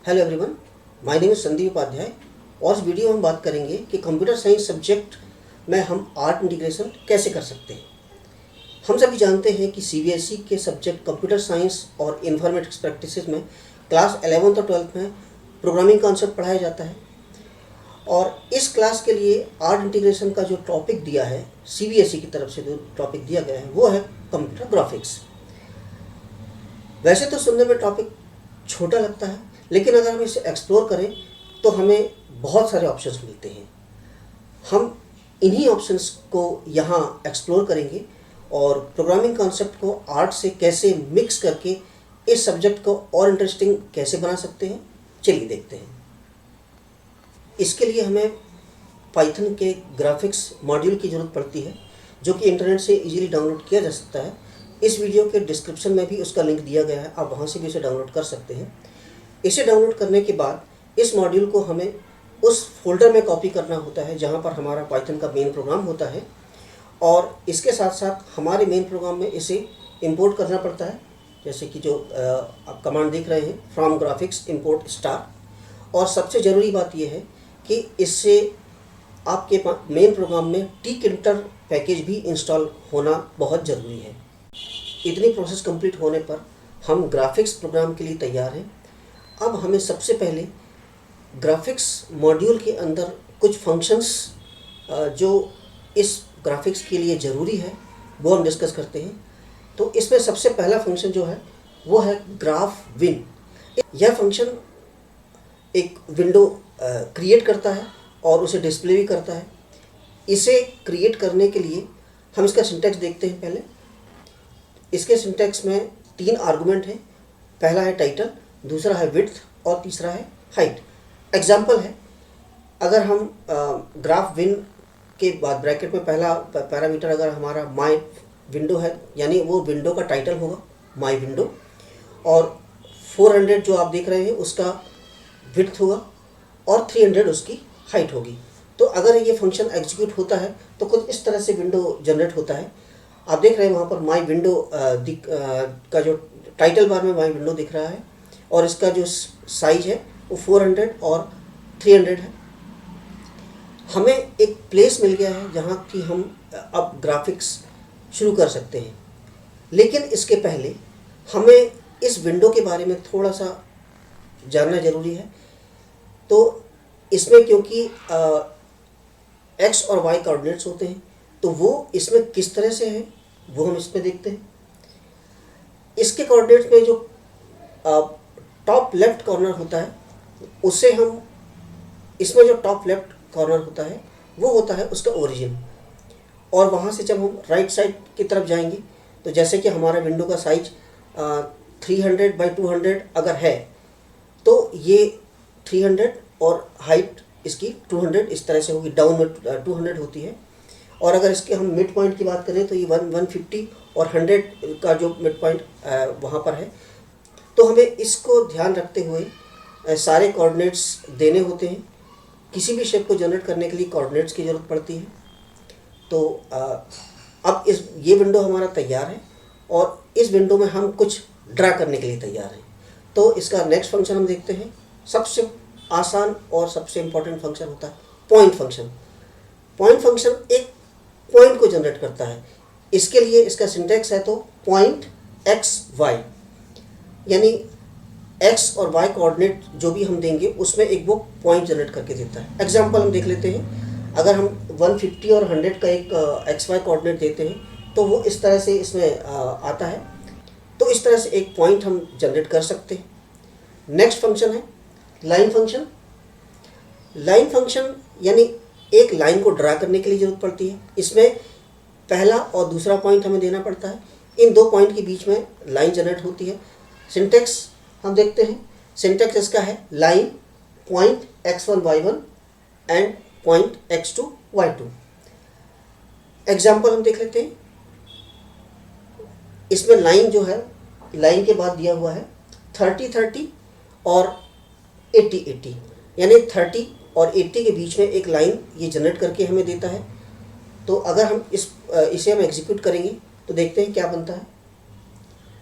Hello everyone, my name is Sandeep Upadhyay और इस video में हम बात करेंगे कि कंप्यूटर साइंस सब्जेक्ट में हम आर्ट इंटीग्रेशन कैसे कर सकते हैं। हम सभी जानते हैं कि सीबीएसई के सब्जेक्ट कंप्यूटर साइंस और इन्फॉर्मेटिक्स प्रैक्टिसेस में क्लास 11th और 12th में प्रोग्रामिंग कॉन्सेप्ट पढ़ाया जाता है और इस क्लास के लिए आर्ट इंटीग्रेशन का जो टॉपिक दिया है, सीबीएसई की तरफ से जो टॉपिक दिया गया है वो है कंप्यूटर ग्राफिक्स। वैसे तो सुनने में टॉपिक छोटा लगता है, लेकिन अगर हम इसे एक्सप्लोर करें तो हमें बहुत सारे ऑप्शंस मिलते हैं। हम इन्हीं ऑप्शंस को यहाँ एक्सप्लोर करेंगे और प्रोग्रामिंग कॉन्सेप्ट को आर्ट से कैसे मिक्स करके इस सब्जेक्ट को और इंटरेस्टिंग कैसे बना सकते हैं, चलिए देखते हैं। इसके लिए हमें पाइथन के ग्राफिक्स मॉड्यूल की ज़रूरत पड़ती है, जो कि इंटरनेट से इजीली डाउनलोड किया जा सकता है। इस वीडियो के डिस्क्रिप्शन में भी उसका लिंक दिया गया है, आप वहाँ से भी इसे डाउनलोड कर सकते हैं। इसे डाउनलोड करने के बाद इस मॉड्यूल को हमें उस फोल्डर में कॉपी करना होता है जहाँ पर हमारा पाइथन का मेन प्रोग्राम होता है, और इसके साथ साथ हमारे मेन प्रोग्राम में इसे इंपोर्ट करना पड़ता है, जैसे कि जो आप कमांड देख रहे हैं, फ्रॉम ग्राफिक्स इंपोर्ट स्टार। और सबसे ज़रूरी बात यह है कि इससे आपके मेन प्रोग्राम में टिंकर पैकेज भी इंस्टॉल होना बहुत ज़रूरी है। इतनी प्रोसेस कंप्लीट होने पर हम ग्राफिक्स प्रोग्राम के लिए तैयार हैं। अब हमें सबसे पहले ग्राफिक्स मॉड्यूल के अंदर कुछ फंक्शंस जो इस ग्राफिक्स के लिए ज़रूरी है वो हम डिस्कस करते हैं। तो इसमें सबसे पहला फंक्शन जो है वो है ग्राफ विन। यह फंक्शन एक विंडो क्रिएट करता है और उसे डिस्प्ले भी करता है। इसे क्रिएट करने के लिए हम इसका सिंटैक्स देखते हैं। पहले इसके सिंटैक्स में 3 आर्गुमेंट हैं। पहला है टाइटल, दूसरा है विड्थ और तीसरा है हाइट। एग्जाम्पल है, अगर हम ग्राफ विन के बाद ब्रैकेट में पहला पैरामीटर अगर हमारा माय विंडो है, यानी वो विंडो का टाइटल होगा माय विंडो, और 400 जो आप देख रहे हैं उसका विड्थ होगा और 300 उसकी हाइट होगी। तो अगर ये फंक्शन एग्जीक्यूट होता है तो कुछ इस तरह से विंडो जनरेट होता है। आप देख रहे हैं वहाँ पर माय विंडो का जो टाइटल बार में माय विंडो दिख रहा है और इसका जो साइज है वो 400 और 300 है। हमें एक प्लेस मिल गया है जहाँ कि हम अब ग्राफिक्स शुरू कर सकते हैं, लेकिन इसके पहले हमें इस विंडो के बारे में थोड़ा सा जानना ज़रूरी है। तो इसमें क्योंकि एक्स और वाई कोऑर्डिनेट्स होते हैं, तो वो इसमें किस तरह से हैं वो हम इसमें देखते हैं। इसके कोऑर्डिनेट्स में जो टॉप लेफ्ट कॉर्नर होता है उसे हम, इसमें जो टॉप लेफ्ट कॉर्नर होता है वो होता है उसका ओरिजिन, और वहाँ से जब हम राइट साइड की तरफ जाएंगे तो जैसे कि हमारा विंडो का साइज 300 बाई 200 अगर है तो ये 300 और हाइट इसकी 200 इस तरह से होगी, डाउन में 200 होती है। और अगर इसके हम मिड पॉइंट की बात करें तो ये 150 और 100 का जो मिड पॉइंट वहाँ पर है। तो हमें इसको ध्यान रखते हुए सारे कोऑर्डिनेट्स देने होते हैं। किसी भी शेप को जनरेट करने के लिए कोऑर्डिनेट्स की ज़रूरत पड़ती है। तो अब ये विंडो हमारा तैयार है और इस विंडो में हम कुछ ड्रा करने के लिए तैयार हैं। तो इसका नेक्स्ट फंक्शन हम देखते हैं। सबसे आसान और सबसे इम्पोर्टेंट फंक्शन होता है पॉइंट फंक्शन। पॉइंट फंक्शन एक पॉइंट को जनरेट करता है। इसके लिए इसका सिंटैक्स है तो पॉइंट एक्स वाई, यानी एक्स और वाई कोऑर्डिनेट जो भी हम देंगे उसमें एक वो पॉइंट जनरेट करके देता है। एग्जांपल हम देख लेते हैं। अगर हम 150 और 100 का एक एक्स वाई कोऑर्डिनेट देते हैं तो वो इस तरह से इसमें आता है। तो इस तरह से एक पॉइंट हम जनरेट कर सकते हैं। नेक्स्ट फंक्शन है लाइन फंक्शन। लाइन फंक्शन यानी एक लाइन को ड्रा करने के लिए ज़रूरत पड़ती है। इसमें पहला और दूसरा पॉइंट हमें देना पड़ता है। इन दो पॉइंट के बीच में लाइन जनरेट होती है। सिंटैक्स हम देखते हैं। सिंटैक्स इसका है line point x1 y1 and point x2 y2। Example हम देख लेते हैं। इसमें लाइन जो है, लाइन के बाद दिया हुआ है 30-30 और 80-80, यानी 30 और 80 के बीच में एक लाइन ये जनरेट करके हमें देता है। तो अगर हम इसे हम एग्जीक्यूट करेंगे तो देखते हैं क्या बनता है।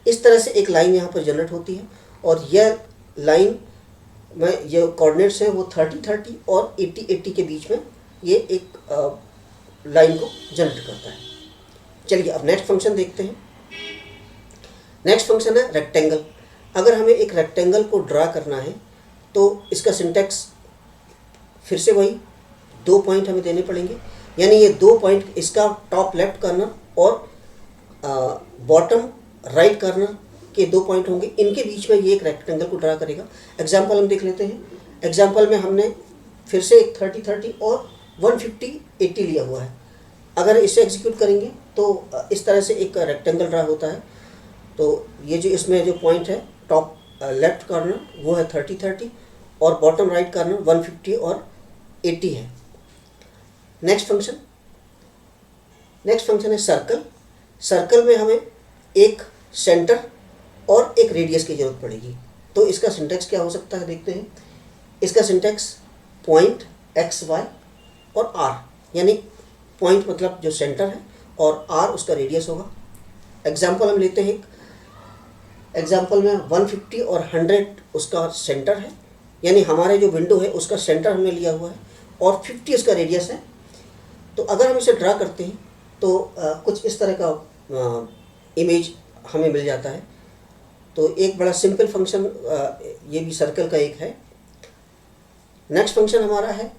इस तरह से एक लाइन यहाँ पर जनरेट होती है और यह लाइन में ये कोऑर्डिनेट्स हैं वो 30-30 और 80-80 के बीच में ये एक लाइन को जनरेट करता है। चलिए अब नेक्स्ट फंक्शन देखते हैं। नेक्स्ट फंक्शन है रेक्टेंगल। अगर हमें एक रेक्टेंगल को ड्रा करना है तो इसका सिंटैक्स फिर से वही 2 पॉइंट हमें देने पड़ेंगे, यानी ये 2 पॉइंट, इसका टॉप लेफ्ट कॉर्नर और बॉटम राइट कॉर्नर के 2 पॉइंट होंगे, इनके बीच में ये एक रेक्टेंगल को ड्रा करेगा। एग्जाम्पल हम देख लेते हैं। एग्जाम्पल में हमने फिर से एक 30-30 और 150-80 लिया हुआ है। अगर इसे एग्जीक्यूट करेंगे तो इस तरह से एक रेक्टेंगल ड्रा होता है। तो ये जो इसमें जो पॉइंट है टॉप लेफ्ट कॉर्नर वो है 30-30 और बॉटम राइट कॉर्नर 150 और 80 है। नेक्स्ट फंक्शन है सर्कल। सर्कल में हमें एक सेंटर और एक रेडियस की जरूरत पड़ेगी। तो इसका सिंटैक्स क्या हो सकता है देखते हैं। इसका सिंटैक्स पॉइंट एक्स वाई और आर, यानी पॉइंट मतलब जो सेंटर है और आर उसका रेडियस होगा। एग्जाम्पल हम लेते हैं। एग्जाम्पल में 150 और 100 उसका सेंटर है, यानी हमारे जो विंडो है उसका सेंटर हमने लिया हुआ है और 50 इसका रेडियस है। तो अगर हम इसे ड्रा करते हैं तो कुछ इस तरह का इमेज हमें मिल जाता है। तो एक बड़ा सिंपल फंक्शन ये भी सर्कल का एक है। नेक्स्ट फंक्शन हमारा है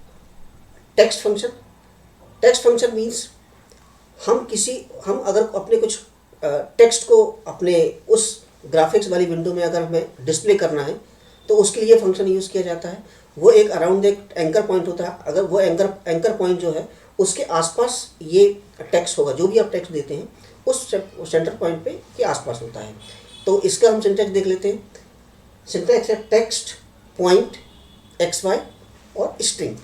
text function. Text function means हम अगर अपने कुछ टेक्स्ट को अपने उस ग्राफिक्स वाली विंडो में अगर हमें डिस्प्ले करना है तो उसके लिए फंक्शन यूज़ किया जाता है। वो एक अराउंड एक एंकर पॉइंट होता है। अगर वो एंकर पॉइंट जो है उसके आसपास ये टेक्स्ट होगा, जो भी आप टेक्स्ट देते हैं उस सेंटर पॉइंट पे ये आसपास होता है। तो इसका हम सिंटैक्स देख लेते हैं। सिंटैक्स है टेक्स्ट पॉइंट एक्स वाई और स्ट्रिंग,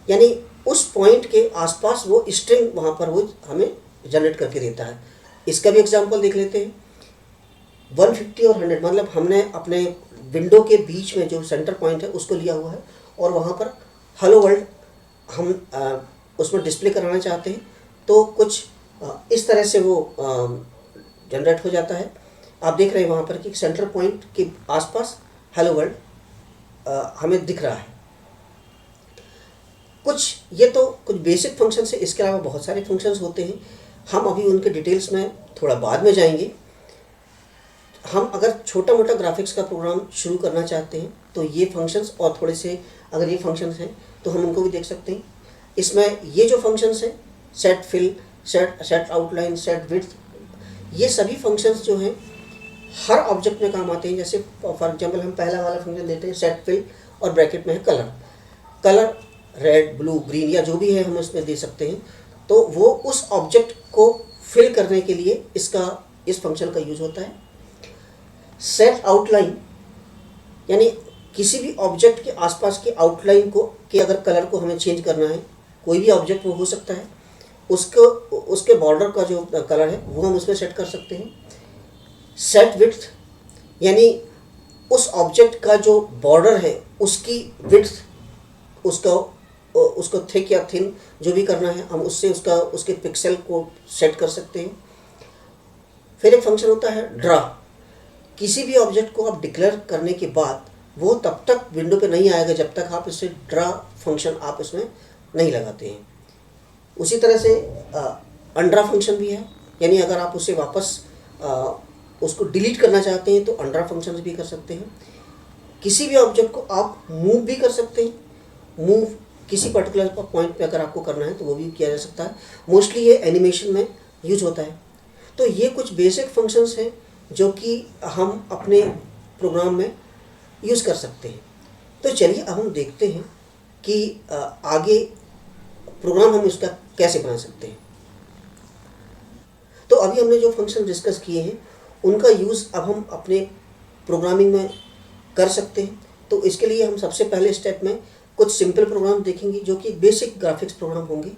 यानी उस पॉइंट के आसपास वो स्ट्रिंग वहाँ पर वो हमें जनरेट करके देता है। इसका भी एग्जांपल देख लेते हैं। 150 और 100 मतलब हमने अपने विंडो के बीच में जो सेंटर पॉइंट है उसको लिया हुआ है और वहाँ पर हेलो वर्ल्ड हम उसमें डिस्प्ले कराना चाहते हैं। तो कुछ इस तरह से वो जनरेट हो जाता है। आप देख रहे हैं वहाँ पर कि सेंटर पॉइंट के आसपास हेलो वर्ल्ड हमें दिख रहा है। ये तो कुछ बेसिक फंक्शंस है। इसके अलावा बहुत सारे फंक्शंस होते हैं, हम अभी उनके डिटेल्स में थोड़ा बाद में जाएंगे। हम अगर छोटा मोटा ग्राफिक्स का प्रोग्राम शुरू करना चाहते हैं तो ये फंक्शंस और थोड़े से अगर ये फंक्शंस हैं तो हम उनको भी देख सकते हैं। इसमें ये जो फंक्शंस हैं set fill, set outline, set width, ये सभी फंक्शंस जो हैं हर ऑब्जेक्ट में काम आते हैं। जैसे फॉर एग्जांपल हम पहला वाला फंक्शन लेते हैं सेट फिल और ब्रैकेट में है कलर रेड, ब्लू, ग्रीन या जो भी है हम उसमें दे सकते हैं। तो वो उस ऑब्जेक्ट को फिल करने के लिए इस फंक्शन का यूज होता है। सेट आउटलाइन यानी किसी भी ऑब्जेक्ट के आसपास के आउटलाइन को के अगर कलर को हमें चेंज करना है, कोई भी ऑब्जेक्ट वो हो सकता है, उसके बॉर्डर का जो कलर है वो हम उसमें सेट कर सकते हैं। सेट विड्थ यानी उस ऑब्जेक्ट का जो बॉर्डर है उसकी विड्थ, उसको थिक या थिन जो भी करना है हम उससे उसके पिक्सल को सेट कर सकते हैं। फिर एक फंक्शन होता है ड्रा। किसी भी ऑब्जेक्ट को आप डिक्लेयर करने के बाद वो तब तक विंडो पे नहीं आएगा जब तक आप इसे ड्रा फंक्शन आप इसमें नहीं लगाते हैं। उसी तरह से अनड्रा फंक्शन भी है, यानी अगर आप उसे वापस उसको डिलीट करना चाहते हैं तो अनड्रा फंक्शन भी कर सकते हैं। किसी भी ऑब्जेक्ट को आप मूव भी कर सकते हैं। मूव किसी पर्टिकुलर पॉइंट पे अगर आपको करना है तो वो भी किया जा सकता है। मोस्टली ये एनिमेशन में यूज होता है। तो ये कुछ बेसिक फंक्शंस हैं जो कि हम अपने प्रोग्राम में यूज़ कर सकते हैं। तो चलिए अब हम देखते हैं कि आगे प्रोग्राम हम इसका कैसे बना सकते हैं। तो अभी हमने जो फंक्शन डिस्कस किए हैं उनका यूज़ अब हम अपने प्रोग्रामिंग में कर सकते हैं। तो इसके लिए हम सबसे पहले स्टेप में कुछ सिंपल प्रोग्राम देखेंगे जो कि बेसिक ग्राफिक्स प्रोग्राम होंगे।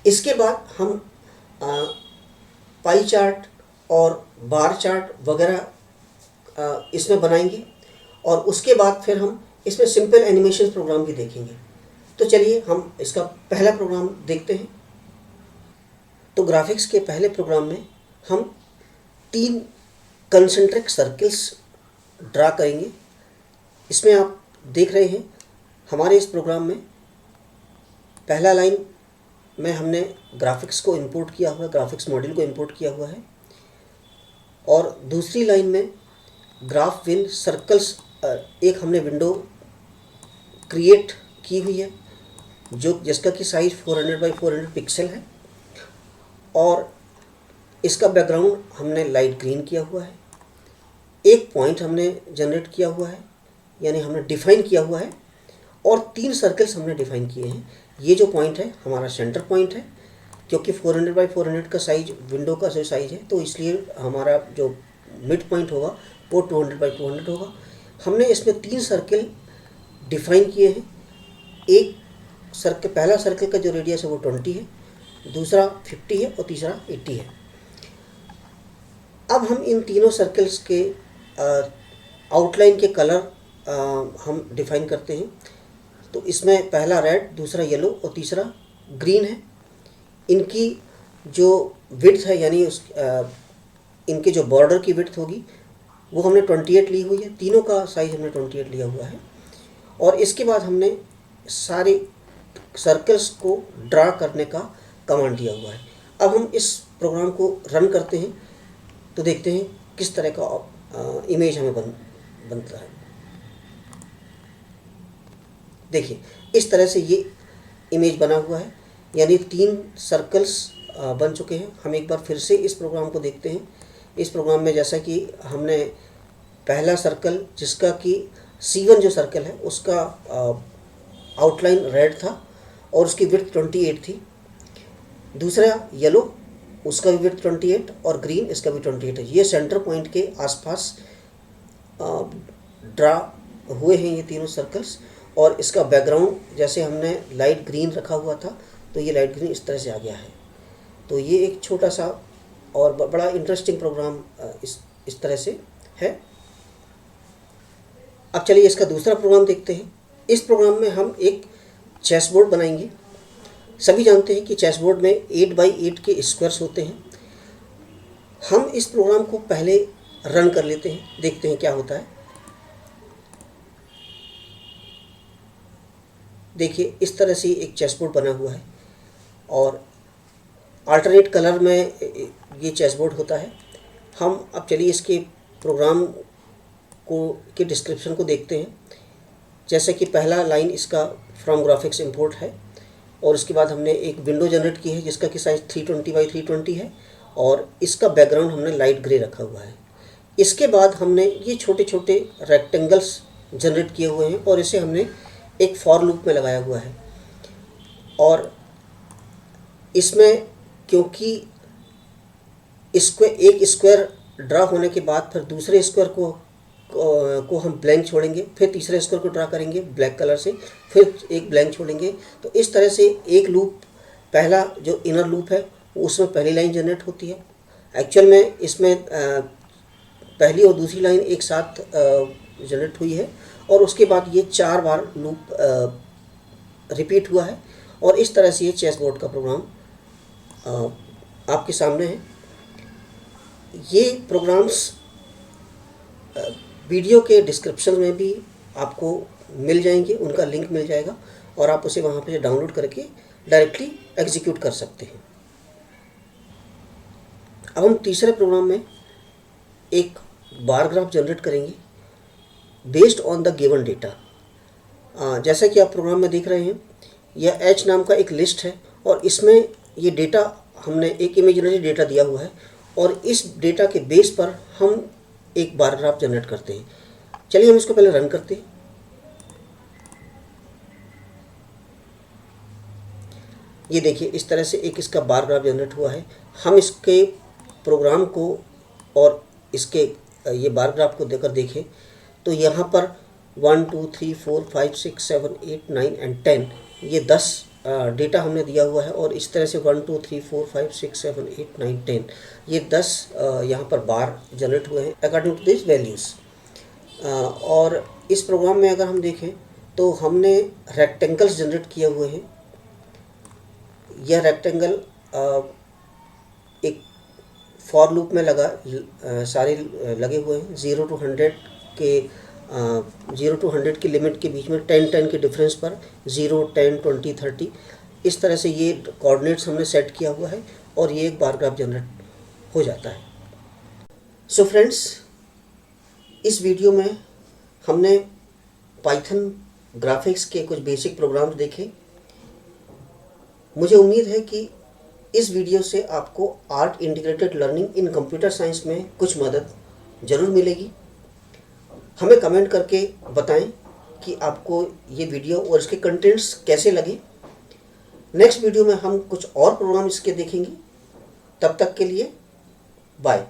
इसके बाद हम पाई चार्ट और बार चार्ट वगैरह इसमें बनाएंगे और उसके बाद फिर हम इसमें सिंपल एनिमेशन प्रोग्राम भी देखेंगे। तो चलिए हम इसका पहला प्रोग्राम देखते हैं। तो ग्राफिक्स के पहले प्रोग्राम में हम 3 कंसेंट्रिक सर्कल्स ड्रा करेंगे। इसमें आप देख रहे हैं हमारे इस प्रोग्राम में पहला लाइन में हमने ग्राफिक्स को इंपोर्ट किया हुआ है, ग्राफिक्स मॉड्यूल को इंपोर्ट किया हुआ है, और दूसरी लाइन में ग्राफ विन सर्कल्स एक हमने विंडो क्रिएट की हुई है जो जिसका कि साइज 400 बाई 400 पिक्सल है, और इसका बैकग्राउंड हमने लाइट ग्रीन किया हुआ है। एक पॉइंट हमने जनरेट किया हुआ है, यानी हमने डिफाइन किया हुआ है, और 3 सर्कल्स हमने डिफाइन किए हैं। ये जो पॉइंट है हमारा सेंटर पॉइंट है, क्योंकि 400 बाई 400 का साइज विंडो का जो साइज है, तो इसलिए हमारा जो मिड पॉइंट होगा वो 200 बाई 200 होगा। हमने इसमें 3 सर्कल डिफाइन किए हैं। एक सर्कल, पहला सर्कल का जो रेडियस है वो 20 है, दूसरा 50 है और तीसरा 80 है। अब हम इन तीनों सर्कल्स के आउटलाइन के कलर हम डिफाइन करते हैं। तो इसमें पहला रेड, दूसरा येलो और तीसरा ग्रीन है। इनकी जो विड्थ है, यानी इनके जो बॉर्डर की विड्थ होगी वो हमने 28 ली हुई है। तीनों का साइज हमने 28 लिया हुआ है। और इसके बाद हमने सारे सर्कल्स को ड्रा करने का कमांड दिया हुआ है। अब हम इस प्रोग्राम को रन करते हैं तो देखते हैं किस तरह का इमेज हमें बनता है। देखिए इस तरह से ये इमेज बना हुआ है, यानी 3 सर्कल्स बन चुके हैं। हम एक बार फिर से इस प्रोग्राम को देखते हैं। इस प्रोग्राम में जैसा कि हमने पहला सर्कल जिसका कि C1 जो सर्कल है उसका आउटलाइन रेड था और उसकी विड्थ 28 थी। दूसरा येलो, उसका भी विड्थ 28 और ग्रीन इसका भी 28 है। ये सेंटर पॉइंट के आसपास ड्रा हुए हैं ये तीनों सर्कल्स। और इसका बैकग्राउंड जैसे हमने लाइट ग्रीन रखा हुआ था तो ये लाइट ग्रीन इस तरह से आ गया है। तो ये एक छोटा सा और बड़ा इंटरेस्टिंग प्रोग्राम इस तरह से है। अब चलिए इसका दूसरा प्रोग्राम देखते हैं। इस प्रोग्राम में हम एक चेस बोर्ड बनाएंगे। सभी जानते हैं कि चेस बोर्ड में 8 बाई 8 के स्क्वायर्स होते हैं। हम इस प्रोग्राम को पहले रन कर लेते हैं, देखते हैं क्या होता है। देखिए इस तरह से एक चेस बोर्ड बना हुआ है और अल्टरनेट कलर में ये चेस बोर्ड होता है। हम अब चलिए इसके प्रोग्राम के डिस्क्रिप्शन को देखते हैं। जैसे कि पहला लाइन इसका फ्रॉम ग्राफिक्स इंपोर्ट है, और उसके बाद हमने एक विंडो जनरेट की है जिसका कि साइज 320 बाई 320 है, और इसका बैकग्राउंड हमने लाइट ग्रे रखा हुआ है। इसके बाद हमने ये छोटे छोटे रेक्टेंगल्स जनरेट किए हुए हैं और इसे हमने एक फॉर लूप में लगाया हुआ है। और इसमें क्योंकि एक स्क्वायर ड्रा होने के बाद फिर दूसरे स्क्वायर को हम ब्लैंक छोड़ेंगे, फिर तीसरे स्क्वायर को ड्रा करेंगे ब्लैक कलर से, फिर एक ब्लैंक छोड़ेंगे। तो इस तरह से एक लूप, पहला जो इनर लूप है उसमें पहली लाइन जनरेट होती है। एक्चुअल में इसमें पहली और दूसरी लाइन एक साथ जनरेट हुई है, और उसके बाद ये 4 बार लूप रिपीट हुआ है। और इस तरह से ये चेस बोर्ड का प्रोग्राम आपके सामने है। ये प्रोग्राम्स वीडियो के डिस्क्रिप्शन में भी आपको मिल जाएंगे, उनका लिंक मिल जाएगा और आप उसे वहाँ पे डाउनलोड करके डायरेक्टली एग्जीक्यूट कर सकते हैं। अब हम तीसरे प्रोग्राम में एक बार ग्राफ जनरेट करेंगे based on the given data. जैसा कि आप प्रोग्राम में देख रहे हैं, यह H नाम का एक लिस्ट है और इसमें ये डेटा हमने एक इमेजिनरी डेटा दिया हुआ है, और इस डेटा के बेस पर हम एक बार ग्राफ जनरेट करते हैं। चलिए हम इसको पहले रन करते हैं। ये देखिए इस तरह से एक इसका बार ग्राफ जनरेट हुआ है। हम इसके प्रोग्राम को और इसके ये बार ग्राफ को देकर देखें तो यहाँ पर 1 2 3 4 5 6 7 8 9 एंड 10 ये 10 डेटा हमने दिया हुआ है, और इस तरह से 1 2 3 4 5 6 7 8 9 10 ये 10 यहाँ पर बार जनरेट हुए हैं अकॉर्डिंग टू दिस वैल्यूज़। और इस प्रोग्राम में अगर हम देखें तो हमने रेक्टेंगल्स जनरेट किए हुए हैं। यह रेक्टेंगल एक फॉर लूप में सारे लगे हुए हैं। 0 to 100 के 0 to 100 की लिमिट के बीच में 10 के डिफरेंस पर 0, 10, 20, 30 इस तरह से ये कोऑर्डिनेट्स हमने सेट किया हुआ है और ये एक बार ग्राफ जनरेट हो जाता है। सो फ्रेंड्स, इस वीडियो में हमने पाइथन ग्राफिक्स के कुछ बेसिक प्रोग्राम्स देखे। मुझे उम्मीद है कि इस वीडियो से आपको आर्ट इंटीग्रेटेड लर्निंग इन कंप्यूटर साइंस में कुछ मदद ज़रूर मिलेगी। हमें कमेंट करके बताएं कि आपको ये वीडियो और इसके कंटेंट्स कैसे लगे। नेक्स्ट वीडियो में हम कुछ और प्रोग्राम इसके देखेंगे। तब तक के लिए बाय।